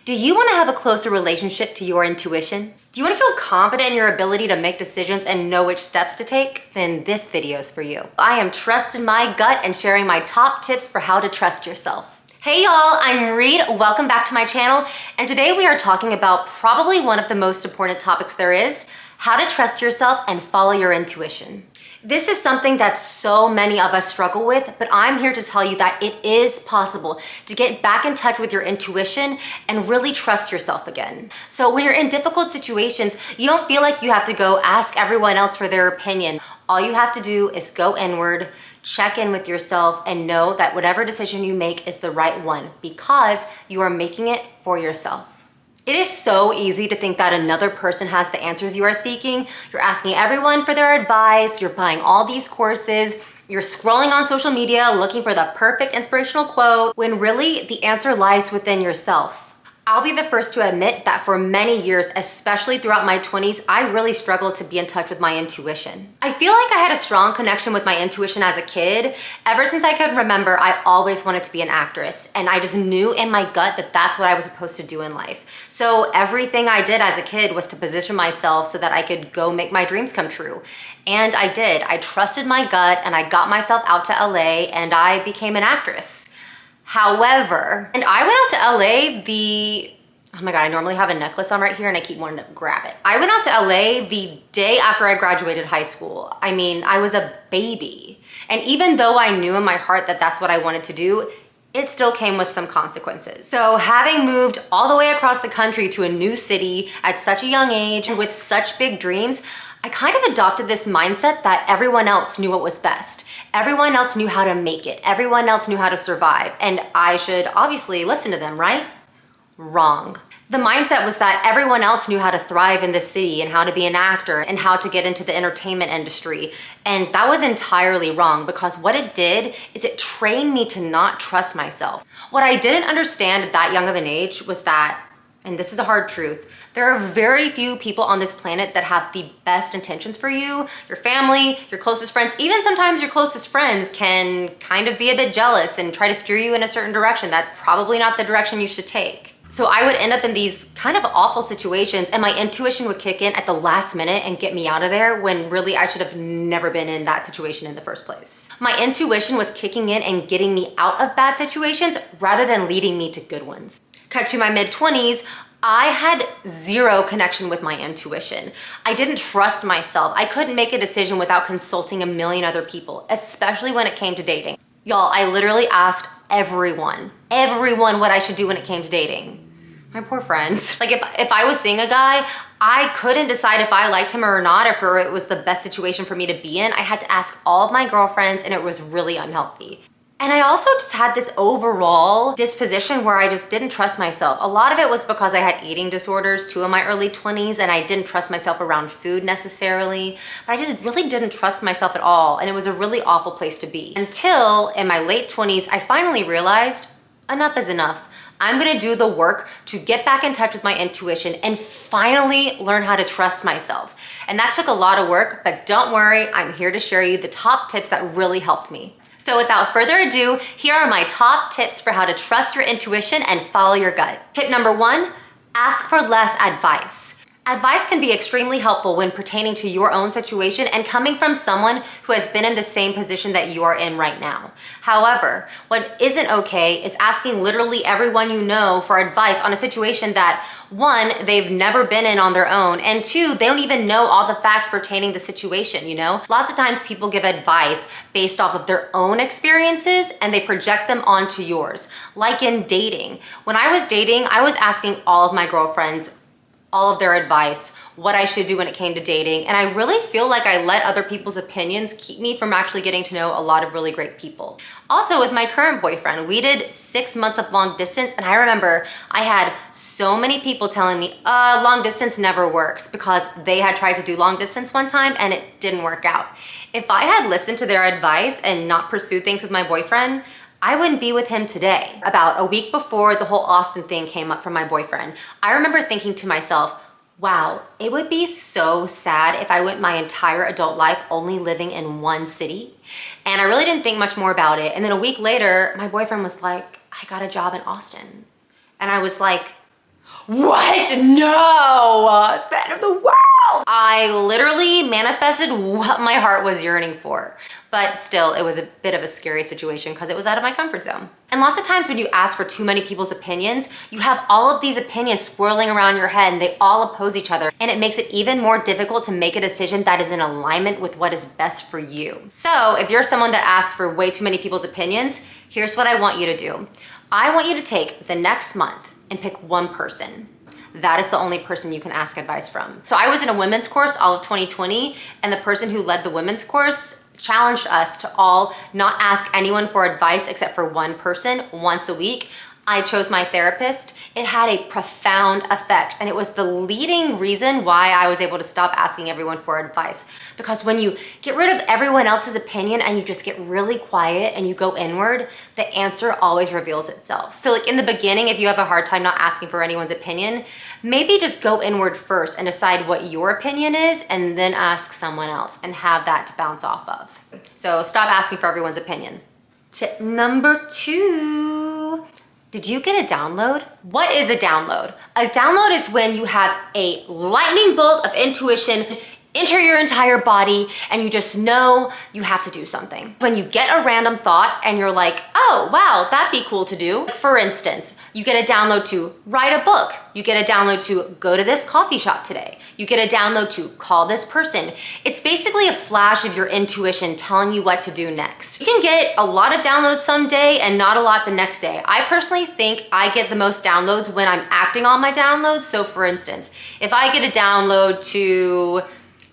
Do you want to have a closer relationship to your intuition? Do you want to feel confident in your ability to make decisions and know which steps to take? Then this video is for you. I am trusting my gut and sharing my top tips for how to trust yourself. Hey y'all, I'm Reed. Welcome back to my channel. And today we are talking about probably one of the most important topics there is, how to trust yourself and follow your intuition. This is something that so many of us struggle with, but I'm here to tell you that it is possible to get back in touch with your intuition and really trust yourself again. So when you're in difficult situations, you don't feel like you have to go ask everyone else for their opinion. All you have to do is go inward, check in with yourself, and know that whatever decision you make is the right one because you are making it for yourself. It is so easy to think that another person has the answers you are seeking. You're asking everyone for their advice, you're buying all these courses, you're scrolling on social media looking for the perfect inspirational quote, when really the answer lies within yourself. I'll be the first to admit that for many years, especially throughout my 20s, I really struggled to be in touch with my intuition. I feel like I had a strong connection with my intuition as a kid. Ever since I could remember, I always wanted to be an actress, and I just knew in my gut that that's what I was supposed to do in life. So everything I did as a kid was to position myself so that I could go make my dreams come true. And I did. I trusted my gut and I got myself out to LA and I became an actress. However, and I went out to LA oh my God, I normally have a necklace on right here and I keep wanting to grab it. I went out to LA the day after I graduated high school. I mean, I was a baby. And even though I knew in my heart that that's what I wanted to do, it still came with some consequences. So having moved all the way across the country to a new city at such a young age and with such big dreams, I kind of adopted this mindset that everyone else knew what was best. Everyone else knew how to make it. Everyone else knew how to survive. And I should obviously listen to them, right? Wrong. The mindset was that everyone else knew how to thrive in the city and how to be an actor and how to get into the entertainment industry. And that was entirely wrong because what it did is it trained me to not trust myself. What I didn't understand at that young of an age was that, and this is a hard truth, there are very few people on this planet that have the best intentions for you. Your family, your closest friends, even sometimes your closest friends can kind of be a bit jealous and try to steer you in a certain direction. That's probably not the direction you should take. So I would end up in these kind of awful situations and my intuition would kick in at the last minute and get me out of there when really I should have never been in that situation in the first place. My intuition was kicking in and getting me out of bad situations rather than leading me to good ones. Cut to my mid-20s, I had zero connection with my intuition. I didn't trust myself. I couldn't make a decision without consulting a million other people, especially when it came to dating. Y'all, I literally asked everyone what I should do when it came to dating. My poor friends. Like if I was seeing a guy, I couldn't decide if I liked him or not, if it was the best situation for me to be in. I had to ask all of my girlfriends and it was really unhealthy. And I also just had this overall disposition where I just didn't trust myself. A lot of it was because I had eating disorders too in my early 20s and I didn't trust myself around food necessarily, but I just really didn't trust myself at all. And it was a really awful place to be. Until in my late 20s, I finally realized enough is enough. I'm gonna do the work to get back in touch with my intuition and finally learn how to trust myself. And that took a lot of work, but don't worry, I'm here to share you the top tips that really helped me. So without further ado, here are my top tips for how to trust your intuition and follow your gut. Tip number 1, ask for less advice. Advice can be extremely helpful when pertaining to your own situation and coming from someone who has been in the same position that you are in right now. However, what isn't okay is asking literally everyone you know for advice on a situation that 1, they've never been in on their own, and 2, they don't even know all the facts pertaining to the situation, you know? Lots of times people give advice based off of their own experiences and they project them onto yours. Like in dating. When I was dating, I was asking all of my girlfriends all of their advice, what I should do when it came to dating. And I really feel like I let other people's opinions keep me from actually getting to know a lot of really great people. Also with my current boyfriend, we did 6 months of long distance. And I remember I had so many people telling me, long distance never works because they had tried to do long distance one time and it didn't work out. If I had listened to their advice and not pursued things with my boyfriend, I wouldn't be with him today. About a week before the whole Austin thing came up from my boyfriend, I remember thinking to myself, wow, it would be so sad if I went my entire adult life only living in one city. And I really didn't think much more about it. And then a week later, my boyfriend was like, I got a job in Austin. And I was like, what? No, it's the end of the world. I literally manifested what my heart was yearning for. But still, it was a bit of a scary situation because it was out of my comfort zone. And lots of times when you ask for too many people's opinions, you have all of these opinions swirling around your head and they all oppose each other. And it makes it even more difficult to make a decision that is in alignment with what is best for you. So if you're someone that asks for way too many people's opinions, here's what I want you to do. I want you to take the next month and pick one person. That is the only person you can ask advice from. So I was in a women's course all of 2020, and the person who led the women's course challenged us to all not ask anyone for advice except for one person once a week. I chose my therapist. It had a profound effect, and it was the leading reason why I was able to stop asking everyone for advice. Because when you get rid of everyone else's opinion and you just get really quiet and you go inward, the answer always reveals itself. So like in the beginning, if you have a hard time not asking for anyone's opinion, maybe just go inward first and decide what your opinion is and then ask someone else and have that to bounce off of. So stop asking for everyone's opinion. Tip number 2. Did you get a download? What is a download? A download is when you have a lightning bolt of intuition enter your entire body and you just know you have to do something. When you get a random thought and you're like, oh, wow, that'd be cool to do. For instance, you get a download to write a book. You get a download to go to this coffee shop today. You get a download to call this person. It's basically a flash of your intuition telling you what to do next. You can get a lot of downloads someday and not a lot the next day. I personally think I get the most downloads when I'm acting on my downloads. So for instance, if I get a download to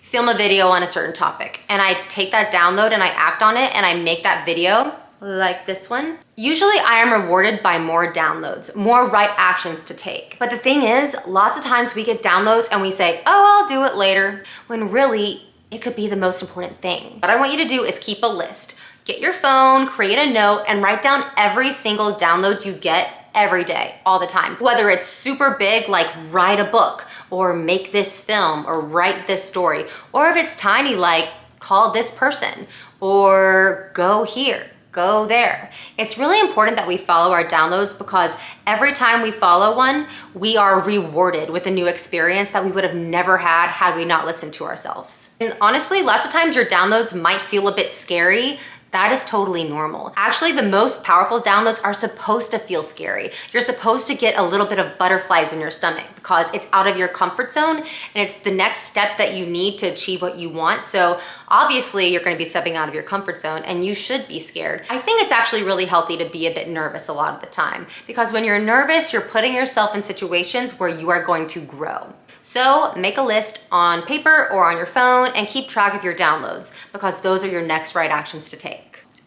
film a video on a certain topic and I take that download and I act on it and I make that video like this one, usually I am rewarded by more downloads, more right actions to take. But the thing is, lots of times we get downloads and we say, oh, I'll do it later, when really it could be the most important thing. What I want you to do is keep a list. Get your phone, create a note, and write down every single download you get every day, all the time. Whether it's super big, like write a book, or make this film, or write this story, or if it's tiny, like call this person, or go here, go there. It's really important that we follow our downloads because every time we follow one, we are rewarded with a new experience that we would have never had we not listened to ourselves. And honestly, lots of times your downloads might feel a bit scary. That is totally normal. Actually, the most powerful downloads are supposed to feel scary. You're supposed to get a little bit of butterflies in your stomach because it's out of your comfort zone and it's the next step that you need to achieve what you want. So obviously you're gonna be stepping out of your comfort zone and you should be scared. I think it's actually really healthy to be a bit nervous a lot of the time because when you're nervous, you're putting yourself in situations where you are going to grow. So make a list on paper or on your phone and keep track of your downloads because those are your next right actions to take.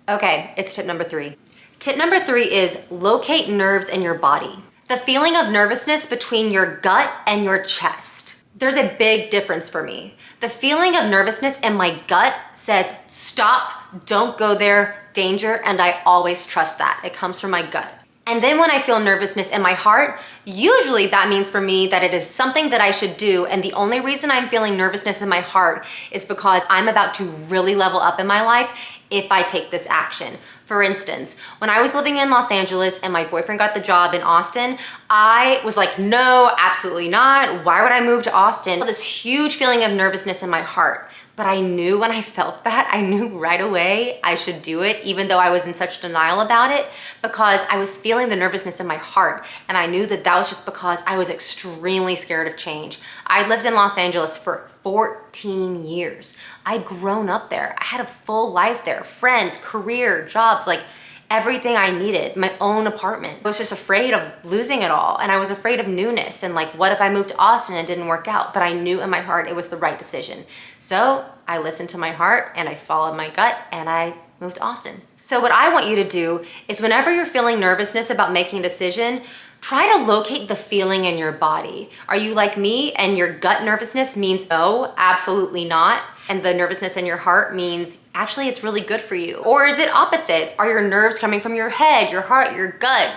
Okay, it's tip number 3. Tip number 3 is locate nerves in your body. The feeling of nervousness between your gut and your chest. There's a big difference for me. The feeling of nervousness in my gut says, stop, don't go there, danger, and I always trust that. It comes from my gut. And then when I feel nervousness in my heart, usually that means for me that it is something that I should do. And the only reason I'm feeling nervousness in my heart is because I'm about to really level up in my life if I take this action. For instance, when I was living in Los Angeles and my boyfriend got the job in Austin, I was like, no, absolutely not. Why would I move to Austin? This huge feeling of nervousness in my heart. But I knew when I felt that, I knew right away I should do it, even though I was in such denial about it, because I was feeling the nervousness in my heart. And I knew that that was just because I was extremely scared of change. I lived in Los Angeles for 14 years. I'd grown up there. I had a full life there, friends, career, jobs, like everything I needed, my own apartment. I was just afraid of losing it all. And I was afraid of newness and like, what if I moved to Austin and it didn't work out? But I knew in my heart it was the right decision. So I listened to my heart and I followed my gut and I moved to Austin. So what I want you to do is whenever you're feeling nervousness about making a decision, try to locate the feeling in your body. Are you like me and your gut nervousness means no, absolutely not? And the nervousness in your heart means actually it's really good for you? Or is it opposite? Are your nerves coming from your head, your heart, your gut,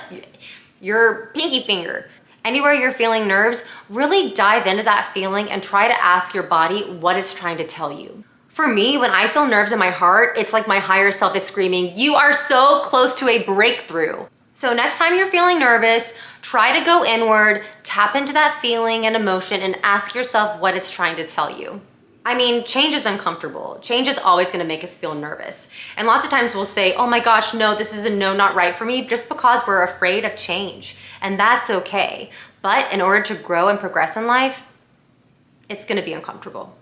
your pinky finger? Anywhere you're feeling nerves, really dive into that feeling and try to ask your body what it's trying to tell you. For me, when I feel nerves in my heart, it's like my higher self is screaming, you are so close to a breakthrough. So next time you're feeling nervous, try to go inward, tap into that feeling and emotion, and ask yourself what it's trying to tell you. I mean, change is uncomfortable. Change is always gonna make us feel nervous. And lots of times we'll say, oh my gosh, no, this is a no, not right for me, just because we're afraid of change. And that's okay. But in order to grow and progress in life, it's gonna be uncomfortable.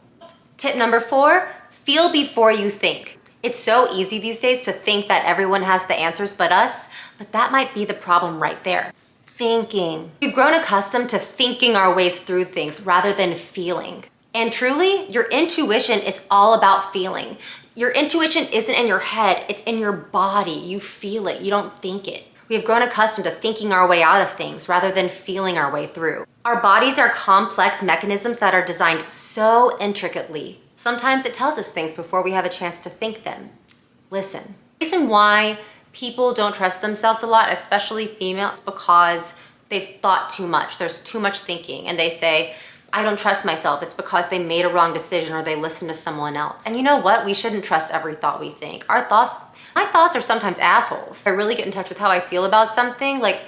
Tip number 4, feel before you think. It's so easy these days to think that everyone has the answers but us, but that might be the problem right there. Thinking. We've grown accustomed to thinking our ways through things rather than feeling. And truly, your intuition is all about feeling. Your intuition isn't in your head, it's in your body. You feel it, you don't think it. We have grown accustomed to thinking our way out of things rather than feeling our way through. Our bodies are complex mechanisms that are designed so intricately. Sometimes it tells us things before we have a chance to think them. Listen. The reason why people don't trust themselves a lot, especially females, because they've thought too much. There's too much thinking, and they say, I don't trust myself. It's because they made a wrong decision or they listened to someone else. And you know what? We shouldn't trust every thought we think. My thoughts are sometimes assholes. I really get in touch with how I feel about something. Like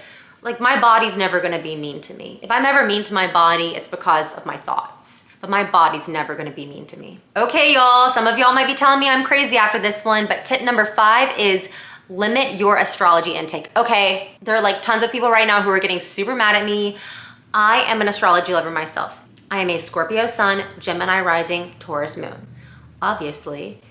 my body's never gonna be mean to me. If I'm ever mean to my body, it's because of my thoughts. But my body's never gonna be mean to me. Okay, y'all, some of y'all might be telling me I'm crazy after this one, but tip number 5 is limit your astrology intake. Okay, there are like tons of people right now who are getting super mad at me. I am an astrology lover myself. I am a Scorpio sun, Gemini rising, Taurus moon. Obviously.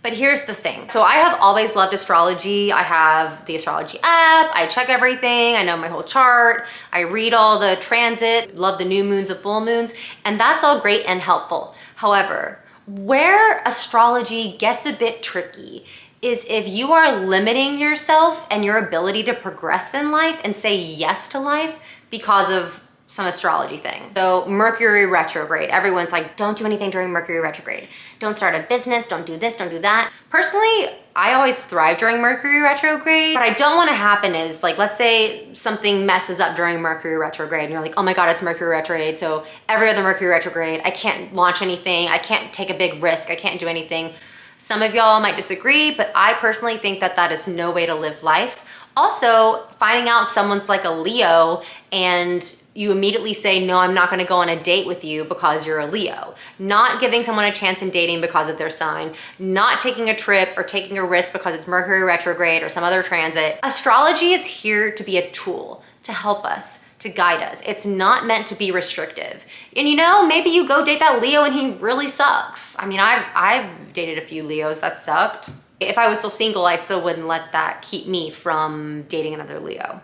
But here's the thing. So I have always loved astrology. I have the astrology app. I check everything. I know my whole chart. I read all the transit, love the new moons and full moons, and that's all great and helpful. However, where astrology gets a bit tricky is if you are limiting yourself and your ability to progress in life and say yes to life because of some astrology thing. So Mercury retrograde, everyone's like, don't do anything during Mercury retrograde. Don't start a business, don't do this, don't do that. Personally, I always thrive during Mercury retrograde. What I don't want to happen is like, let's say something messes up during Mercury retrograde and you're like, oh my God, it's Mercury retrograde. So every other Mercury retrograde, I can't launch anything. I can't take a big risk. I can't do anything. Some of y'all might disagree, but I personally think that that is no way to live life. Also, finding out someone's like a Leo and you immediately say, no, I'm not gonna go on a date with you because you're a Leo. Not giving someone a chance in dating because of their sign, not taking a trip or taking a risk because it's Mercury retrograde or some other transit. Astrology is here to be a tool to help us, to guide us. It's not meant to be restrictive. And you know, maybe you go date that Leo and he really sucks. I mean, I've dated a few Leos that sucked. If I was still single, I still wouldn't let that keep me from dating another Leo.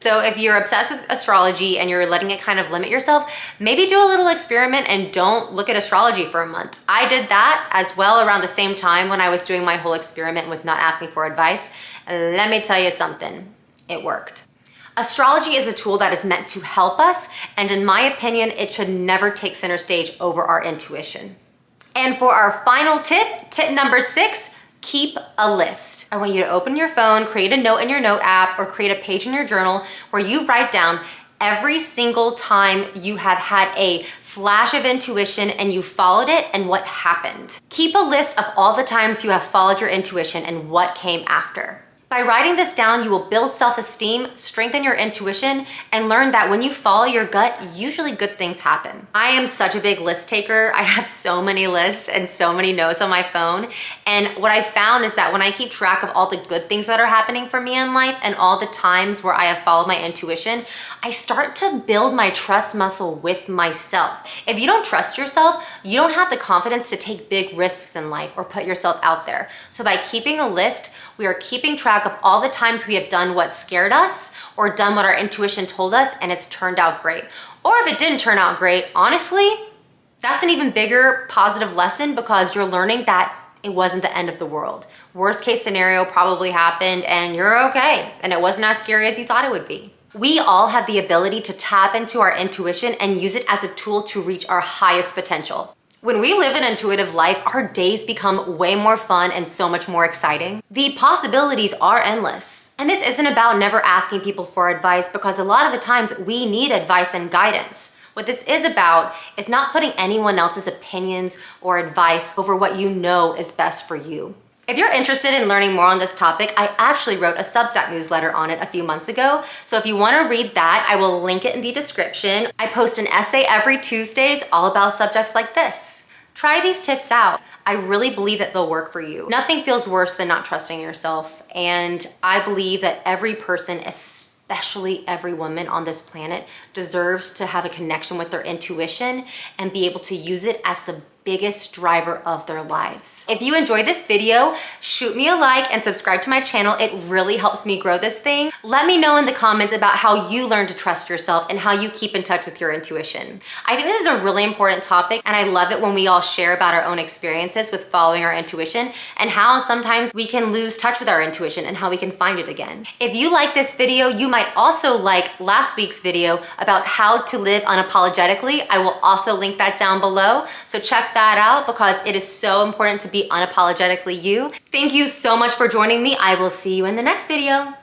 So if you're obsessed with astrology and you're letting it kind of limit yourself, maybe do a little experiment and don't look at astrology for a month. I did that as well around the same time when I was doing my whole experiment with not asking for advice. And let me tell you something, it worked. Astrology is a tool that is meant to help us, and in my opinion, it should never take center stage over our intuition. And for our final tip, tip number 6, keep a list. I want you to open your phone, create a note in your note app, or create a page in your journal where you write down every single time you have had a flash of intuition and you followed it and what happened. Keep a list of all the times you have followed your intuition and what came after. By writing this down, you will build self-esteem, strengthen your intuition, and learn that when you follow your gut, usually good things happen. I am such a big list taker. I have so many lists and so many notes on my phone. And what I found is that when I keep track of all the good things that are happening for me in life and all the times where I have followed my intuition, I start to build my trust muscle with myself. If you don't trust yourself, you don't have the confidence to take big risks in life or put yourself out there. So by keeping a list, we are keeping track of all the times we have done what scared us or done what our intuition told us and it's turned out great. Or if it didn't turn out great, honestly, that's an even bigger positive lesson because you're learning that it wasn't the end of the world. Worst case scenario probably happened and you're okay. And it wasn't as scary as you thought it would be. We all have the ability to tap into our intuition and use it as a tool to reach our highest potential. When we live an intuitive life, our days become way more fun and so much more exciting. The possibilities are endless. And this isn't about never asking people for advice because a lot of the times we need advice and guidance. What this is about is not putting anyone else's opinions or advice over what you know is best for you. If you're interested in learning more on this topic, I actually wrote a Substack newsletter on it a few months ago. So if you want to read that, I will link it in the description. I post an essay every Tuesdays all about subjects like this. Try these tips out. I really believe that they'll work for you. Nothing feels worse than not trusting yourself. And I believe that every person, especially every woman on this planet, deserves to have a connection with their intuition and be able to use it as the biggest driver of their lives. If you enjoyed this video, shoot me a like and subscribe to my channel. It really helps me grow this thing. Let me know in the comments about how you learn to trust yourself and how you keep in touch with your intuition. I think this is a really important topic, and I love it when we all share about our own experiences with following our intuition and how sometimes we can lose touch with our intuition and how we can find it again. If you like this video, you might also like last week's video about how to live unapologetically. I will also link that down below. So check that out because it is so important to be unapologetically you. Thank you so much for joining me. I will see you in the next video.